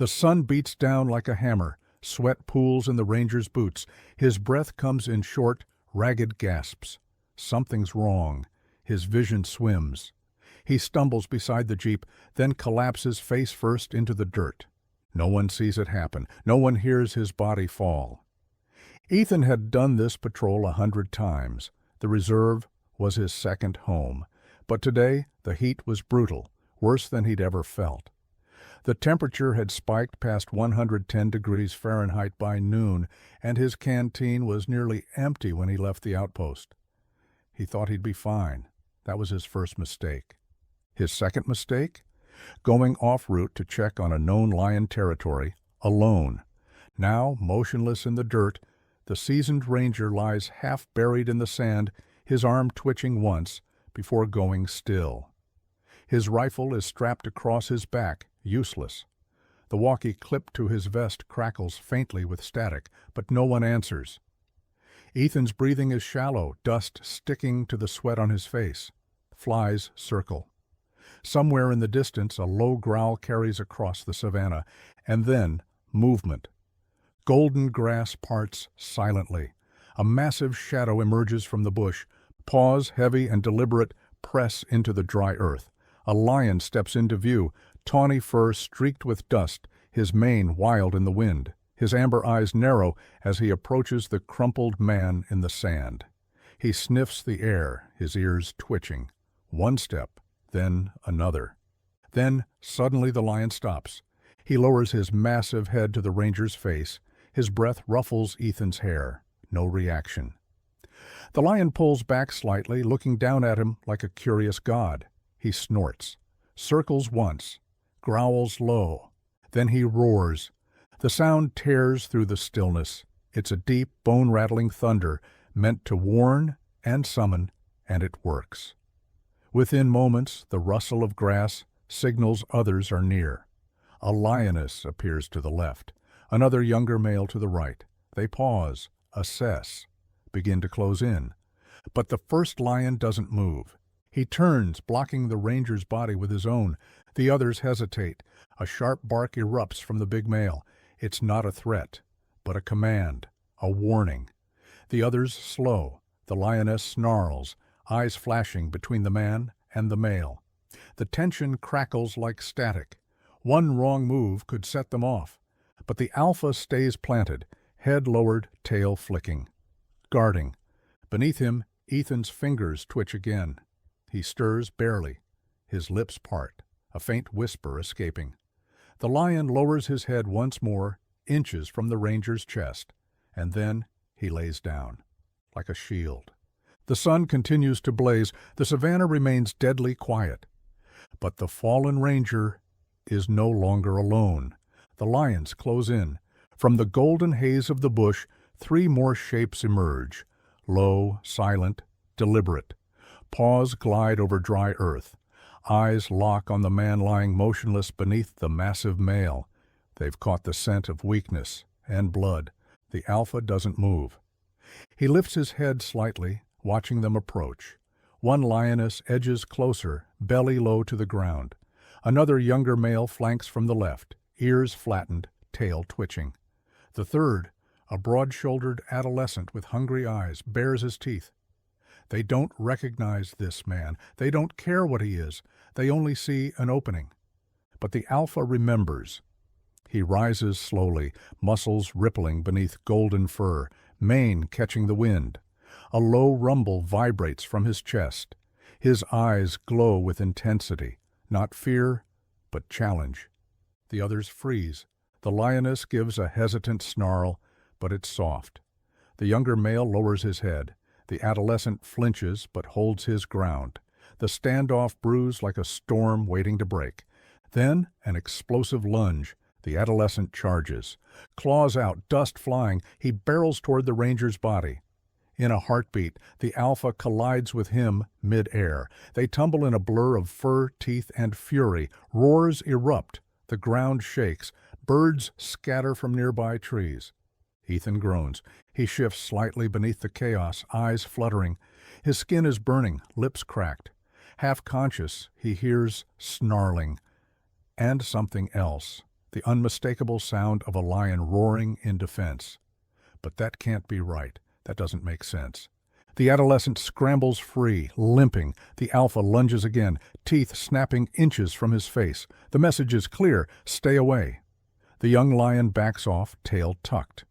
The sun beats down like a hammer, sweat pools in the ranger's boots. His breath comes in short, ragged gasps. Something's wrong. His vision swims. He stumbles beside the jeep, then collapses face first into the dirt. No one sees it happen. No one hears his body fall. Ethan had done this patrol 100 times. The reserve was his second home. But today, the heat was brutal, worse than he'd ever felt. The temperature had spiked past 110 degrees Fahrenheit by noon, and his canteen was nearly empty when he left the outpost. He thought he'd be fine. That was his first mistake. His second mistake? Going off route to check on a known lion territory, alone. Now, motionless in the dirt, the seasoned ranger lies half buried in the sand, his arm twitching once before going still. His rifle is strapped across his back, useless. The walkie clipped to his vest crackles faintly with static, but no one answers. Ethan's breathing is shallow, dust sticking to the sweat on his face. Flies circle. Somewhere in the distance, a low growl carries across the savanna, and then movement. Golden grass parts silently. A massive shadow emerges from the bush. Paws, heavy and deliberate, press into the dry earth. A lion steps into view, tawny fur streaked with dust, his mane wild in the wind. His amber eyes narrow as he approaches the crumpled man in the sand. He sniffs the air, his ears twitching. One step, then another. Then, suddenly the lion stops. He lowers his massive head to the ranger's face. His breath ruffles Ethan's hair. No reaction. The lion pulls back slightly, looking down at him like a curious god. He snorts, circles once, growls low. Then he roars. The sound tears through the stillness. It's a deep, bone-rattling thunder, meant to warn and summon, and it works. Within moments, the rustle of grass signals others are near. A lioness appears to the left, another younger male to the right. They pause, assess, begin to close in. But the first lion doesn't move. He turns, blocking the ranger's body with his own. The others hesitate. A sharp bark erupts from the big male. It's not a threat, but a command, a warning. The others slow. The lioness snarls, eyes flashing between the man and the male. The tension crackles like static. One wrong move could set them off. But the alpha stays planted, head lowered, tail flicking. Guarding. Beneath him, Ethan's fingers twitch again. He stirs barely. His lips part, a faint whisper escaping. The lion lowers his head once more, inches from the ranger's chest, and then he lays down, like a shield. The sun continues to blaze. The savanna remains deadly quiet. But the fallen ranger is no longer alone. The lions close in. From the golden haze of the bush, 3 more shapes emerge. Low, silent, deliberate. Paws glide over dry earth. Eyes lock on the man lying motionless beneath the massive male. They've caught the scent of weakness and blood. The alpha doesn't move. He lifts his head slightly, watching them approach. One lioness edges closer, belly low to the ground. Another younger male flanks from the left, ears flattened, tail twitching. The third, a broad-shouldered adolescent with hungry eyes, bares his teeth. They don't recognize this man. They don't care what he is. They only see an opening. But the alpha remembers. He rises slowly, muscles rippling beneath golden fur, mane catching the wind. A low rumble vibrates from his chest. His eyes glow with intensity, not fear, but challenge. The others freeze. The lioness gives a hesitant snarl, but it's soft. The younger male lowers his head. The adolescent flinches but holds his ground. The standoff brews like a storm waiting to break. Then an explosive lunge. The adolescent charges. Claws out, dust flying, he barrels toward the ranger's body. In a heartbeat, the alpha collides with him mid-air. They tumble in a blur of fur, teeth, and fury. Roars erupt. The ground shakes. Birds scatter from nearby trees. Ethan groans. He shifts slightly beneath the chaos, eyes fluttering. His skin is burning, lips cracked. Half conscious, he hears snarling. And something else. the unmistakable sound of a lion roaring in defense. But that can't be right. That doesn't make sense. The adolescent scrambles free, limping. The alpha lunges again, teeth snapping inches from his face. The message is clear: stay away. The young lion backs off, tail tucked.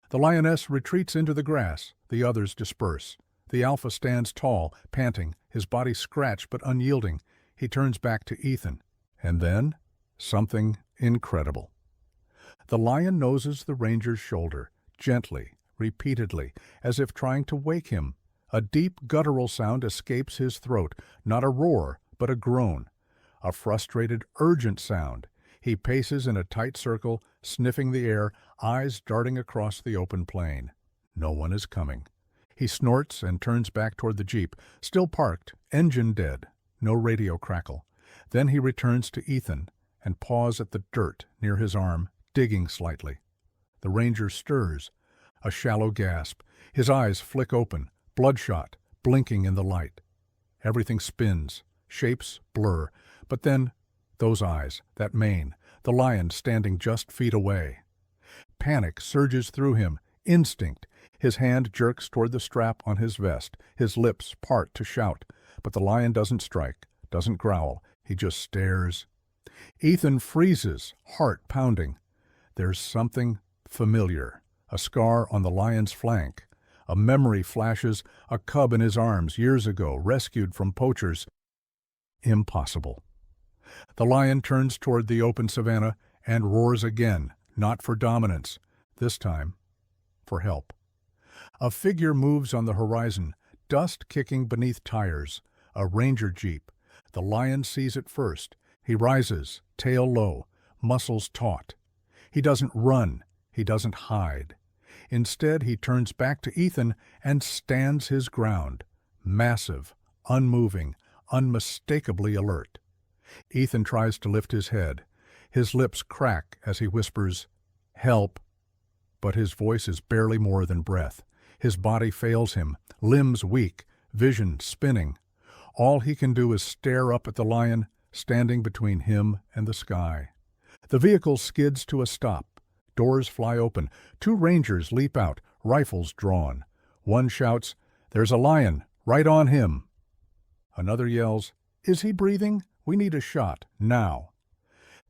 The lioness retreats into the grass. The others disperse. The alpha stands tall, panting, his body scratched but unyielding. He turns back to Ethan. And then, something incredible. The lion noses the ranger's shoulder, gently, repeatedly, as if trying to wake him. A deep guttural sound escapes his throat, not a roar, but a groan. A frustrated, urgent sound. He paces in a tight circle, sniffing the air, eyes darting across the open plain. No one is coming. He snorts and turns back toward the jeep, still parked, engine dead, no radio crackle. Then he returns to Ethan and paws at the dirt near his arm, digging slightly. The ranger stirs. A shallow gasp. His eyes flick open, bloodshot, blinking in the light. Everything spins, shapes blur, but then those eyes, that mane, the lion standing just feet away. Panic surges through him, instinct. His hand jerks toward the strap on his vest, his lips part to shout, but the lion doesn't strike, doesn't growl, he just stares. Ethan freezes, heart pounding. There's something familiar, a scar on the lion's flank. A memory flashes, a cub in his arms years ago, rescued from poachers. Impossible. The lion turns toward the open savanna and roars again, not for dominance, this time for help. A figure moves on the horizon, dust kicking beneath tires, a ranger jeep. The lion sees it first. He rises, tail low, muscles taut. He doesn't run, he doesn't hide. Instead, he turns back to Ethan and stands his ground, massive, unmoving, unmistakably alert. Ethan tries to lift his head. His lips crack as he whispers, "Help!" But his voice is barely more than breath. His body fails him, limbs weak, vision spinning. All he can do is stare up at the lion, standing between him and the sky. The vehicle skids to a stop. Doors fly open. Two rangers leap out, rifles drawn. One shouts, "There's a lion, right on him." Another yells, "Is he breathing? We need a shot, now."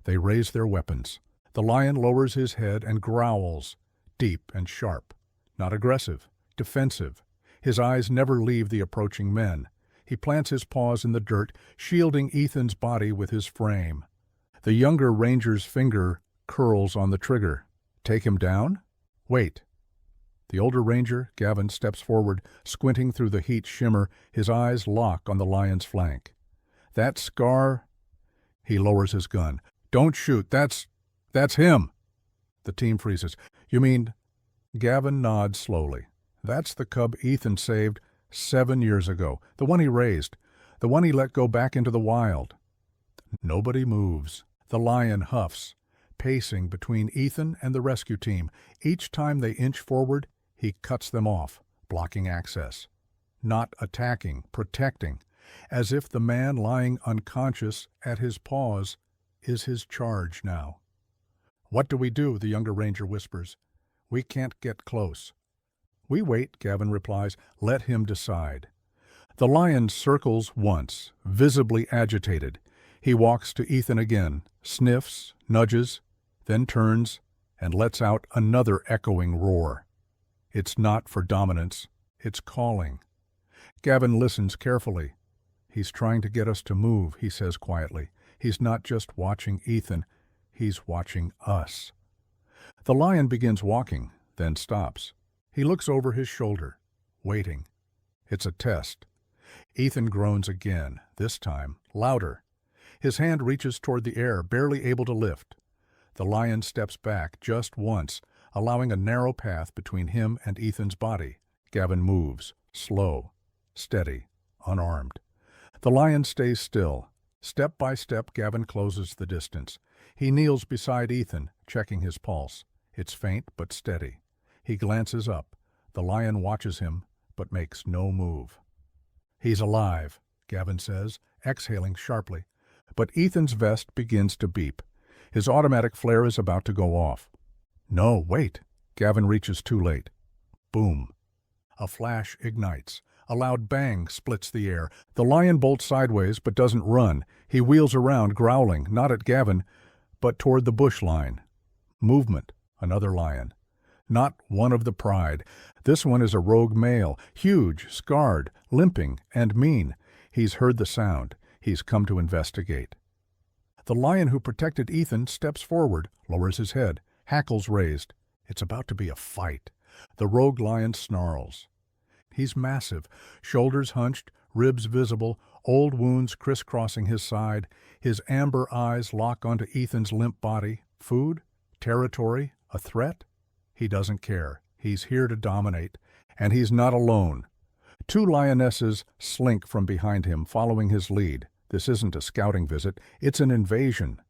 They raise their weapons. The lion lowers his head and growls, deep and sharp. Not aggressive, defensive. His eyes never leave the approaching men. He plants his paws in the dirt, shielding Ethan's body with his frame. The younger ranger's finger curls on the trigger. Take him down? Wait. The older ranger, Gavin, steps forward, squinting through the heat shimmer, his eyes lock on the lion's flank. That scar... He lowers his gun. "Don't shoot, that's him!" The team freezes. "You mean..." Gavin nods slowly. "That's the cub Ethan saved 7 years ago, the one he raised, the one he let go back into the wild." Nobody moves. The lion huffs, pacing between Ethan and the rescue team. Each time they inch forward, he cuts them off, blocking access. Not attacking, protecting, as if the man lying unconscious at his paws is his charge now. "What do we do?" the younger ranger whispers. "We can't get close." "We wait," Gavin replies. "Let him decide." The lion circles once, visibly agitated. He walks to Ethan again, sniffs, nudges, then turns and lets out another echoing roar. It's not for dominance, it's calling. Gavin listens carefully. "He's trying to get us to move," he says quietly. "He's not just watching Ethan, he's watching us." The lion begins walking, then stops. He looks over his shoulder, waiting. It's a test. Ethan groans again, this time louder. His hand reaches toward the air, barely able to lift. The lion steps back just once, allowing a narrow path between him and Ethan's body. Gavin moves, slow, steady, unarmed. The lion stays still. Step by step, Gavin closes the distance. He kneels beside Ethan, checking his pulse. It's faint but steady. He glances up. The lion watches him, but makes no move. "He's alive," Gavin says, exhaling sharply. But Ethan's vest begins to beep. His automatic flare is about to go off. No, wait. Gavin reaches too late. Boom. A flash ignites. A loud bang splits the air. The lion bolts sideways but doesn't run. He wheels around, growling, not at Gavin, but toward the bush line. Movement. Another lion. Not one of the pride. This one is a rogue male, huge, scarred, limping, and mean. He's heard the sound. He's come to investigate. The lion who protected Ethan steps forward, lowers his head, hackles raised. It's about to be a fight. The rogue lion snarls. He's massive, shoulders hunched, ribs visible, old wounds crisscrossing his side. His amber eyes lock onto Ethan's limp body. Food? Territory? A threat? He doesn't care. He's here to dominate. And he's not alone. Two lionesses slink from behind him, following his lead. This isn't a scouting visit. It's an invasion.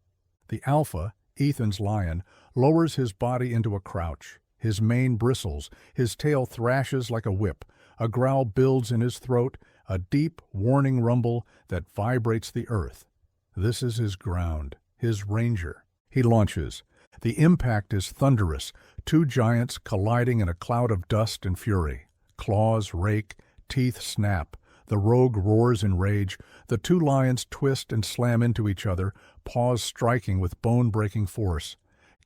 The alpha, Ethan's lion, lowers his body into a crouch. His mane bristles. His tail thrashes like a whip. A growl builds in his throat, a deep, warning rumble that vibrates the earth. This is his ground, his ranger. He launches. The impact is thunderous, two giants colliding in a cloud of dust and fury. Claws rake, teeth snap. The rogue roars in rage. The two lions twist and slam into each other, paws striking with bone-breaking force.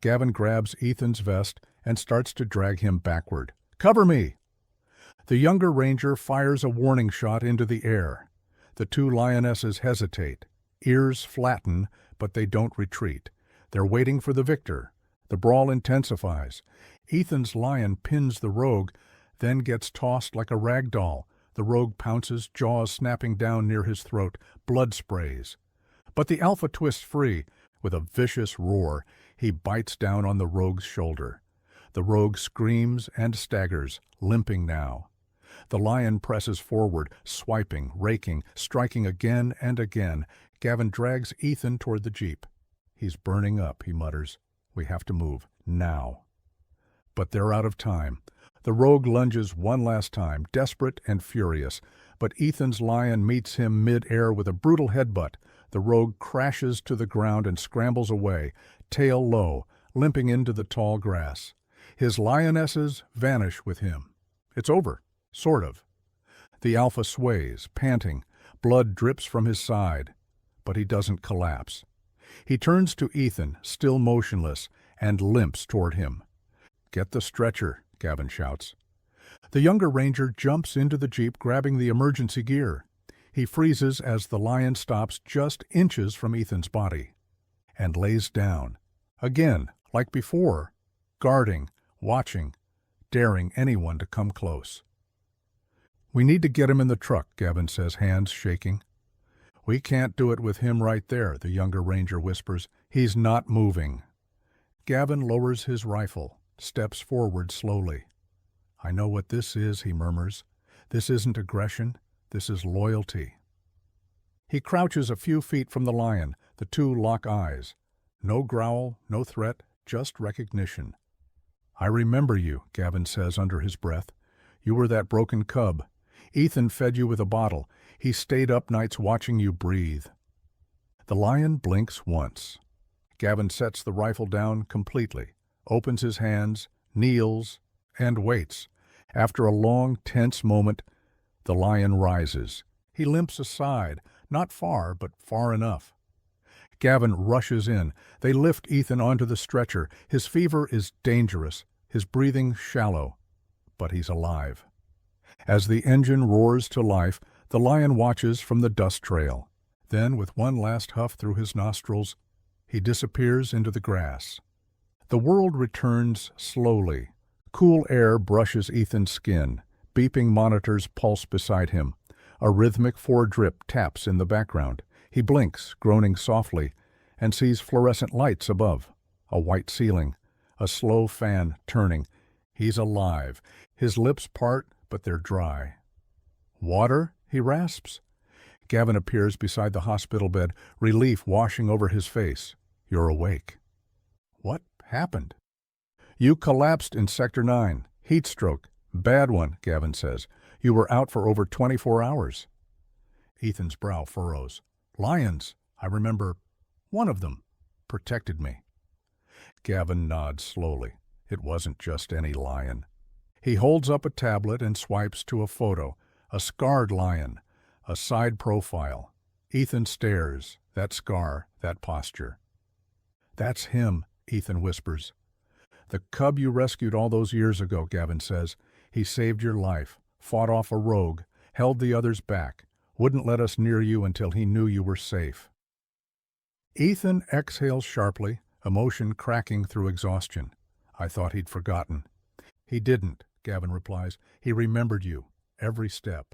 Gavin grabs Ethan's vest and starts to drag him backward. "Cover me!" The younger ranger fires a warning shot into the air. The two lionesses hesitate. Ears flatten, but they don't retreat. They're waiting for the victor. The brawl intensifies. Ethan's lion pins the rogue, then gets tossed like a rag doll. The rogue pounces, jaws snapping down near his throat. Blood sprays. But the alpha twists free. With a vicious roar, he bites down on the rogue's shoulder. The rogue screams and staggers, limping now. The lion presses forward, swiping, raking, striking again and again. Gavin drags Ethan toward the jeep. "He's burning up," he mutters. "We have to move, now." But they're out of time. The rogue lunges one last time, desperate and furious. But Ethan's lion meets him mid-air with a brutal headbutt. The rogue crashes to the ground and scrambles away, tail low, limping into the tall grass. His lionesses vanish with him. It's over. Sort of. The alpha sways, panting. Blood drips from his side. But he doesn't collapse. He turns to Ethan, still motionless, and limps toward him. "Get the stretcher," Gavin shouts. The younger ranger jumps into the jeep, grabbing the emergency gear. He freezes as the lion stops just inches from Ethan's body. And lays down. Again, like before. Guarding, watching, daring anyone to come close. "We need to get him in the truck," Gavin says, hands shaking. "We can't do it with him right there," the younger ranger whispers. "He's not moving." Gavin lowers his rifle, steps forward slowly. "I know what this is," he murmurs. "This isn't aggression. This is loyalty." He crouches a few feet from the lion. The two lock eyes. No growl, no threat, just recognition. "I remember you," Gavin says under his breath. "You were that broken cub. Ethan fed you with a bottle. He stayed up nights watching you breathe." The lion blinks once. Gavin sets the rifle down completely, opens his hands, kneels, and waits. After a long, tense moment, the lion rises. He limps aside, not far, but far enough. Gavin rushes in. They lift Ethan onto the stretcher. His fever is dangerous, his breathing shallow, but he's alive. As the engine roars to life, the lion watches from the dust trail. Then, with one last huff through his nostrils, he disappears into the grass. The world returns slowly. Cool air brushes Ethan's skin. Beeping monitors pulse beside him. A rhythmic four-drip taps in the background. He blinks, groaning softly, and sees fluorescent lights above. A white ceiling. A slow fan turning. He's alive. His lips part, but they're dry. "Water?" he rasps. Gavin appears beside the hospital bed, relief washing over his face. "You're awake." "What happened?" "You collapsed in Sector 9. Heat stroke. Bad one," Gavin says. "You were out for over 24 hours. Ethan's brow furrows. "Lions. I remember one of them. protected me." Gavin nods slowly. It wasn't just any lion. He holds up a tablet and swipes to a photo. A scarred lion, a side profile. Ethan stares. That scar, that posture. "That's him," Ethan whispers. "The cub you rescued all those years ago," Gavin says. "He saved your life, fought off a rogue, held the others back, wouldn't let us near you until he knew you were safe." Ethan exhales sharply, emotion cracking through exhaustion. "I thought he'd forgotten." "He didn't," Gavin replies. "He remembered you, every step."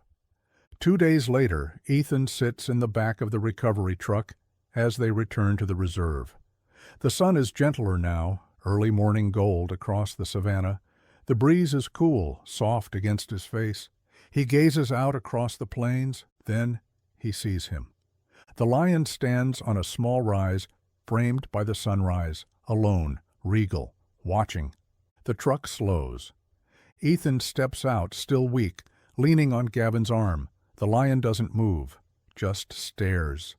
2 days later, Ethan sits in the back of the recovery truck as they return to the reserve. The sun is gentler now, early morning gold across the savannah. The breeze is cool, soft against his face. He gazes out across the plains, then he sees him. The lion stands on a small rise, framed by the sunrise, alone, regal, watching. The truck slows. Ethan steps out, still weak, leaning on Gavin's arm. The lion doesn't move, just stares.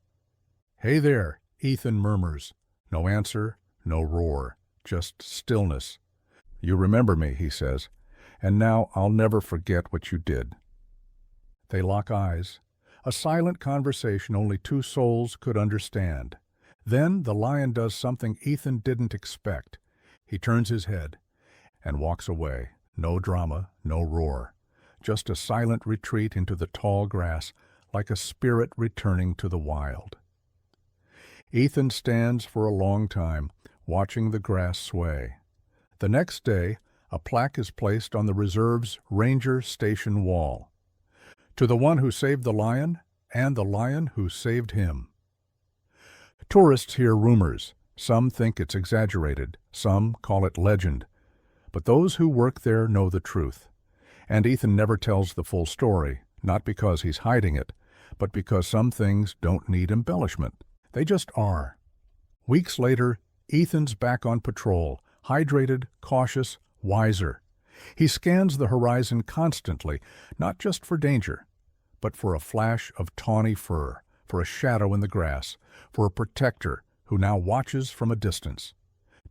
"Hey there," Ethan murmurs. No answer, no roar, just stillness. "You remember me," he says, "and now I'll never forget what you did." They lock eyes. A silent conversation only two souls could understand. Then the lion does something Ethan didn't expect. He turns his head and walks away. No drama, no roar. Just a silent retreat into the tall grass, like a spirit returning to the wild. Ethan stands for a long time, watching the grass sway. The next day, a plaque is placed on the reserve's ranger station wall. "To the one who saved the lion, and the lion who saved him." Tourists hear rumors. Some think it's exaggerated. Some call it legend. But those who work there know the truth. And Ethan never tells the full story, not because he's hiding it, but because some things don't need embellishment. They just are. Weeks later, Ethan's back on patrol, hydrated, cautious, wiser. He scans the horizon constantly, not just for danger, but for a flash of tawny fur, for a shadow in the grass, for a protector who now watches from a distance.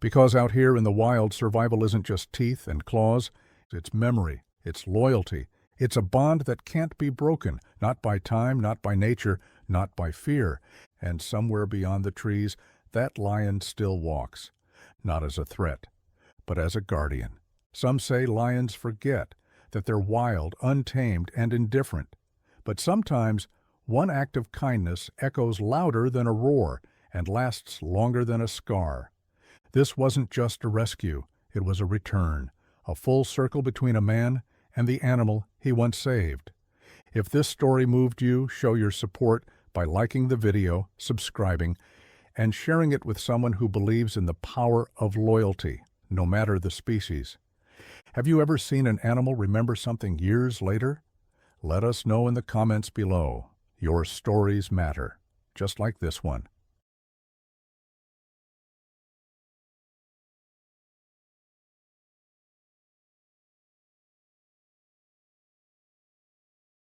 Because out here in the wild, survival isn't just teeth and claws, it's memory, it's loyalty, it's a bond that can't be broken, not by time, not by nature, not by fear. And somewhere beyond the trees, that lion still walks, not as a threat, but as a guardian. Some say lions forget, that they're wild, untamed, and indifferent. But sometimes one act of kindness echoes louder than a roar and lasts longer than a scar. This wasn't just a rescue, it was a return, a full circle between a man and the animal he once saved. If this story moved you, show your support by liking the video, subscribing, and sharing it with someone who believes in the power of loyalty, no matter the species. Have you ever seen an animal remember something years later? Let us know in the comments below. Your stories matter, just like this one.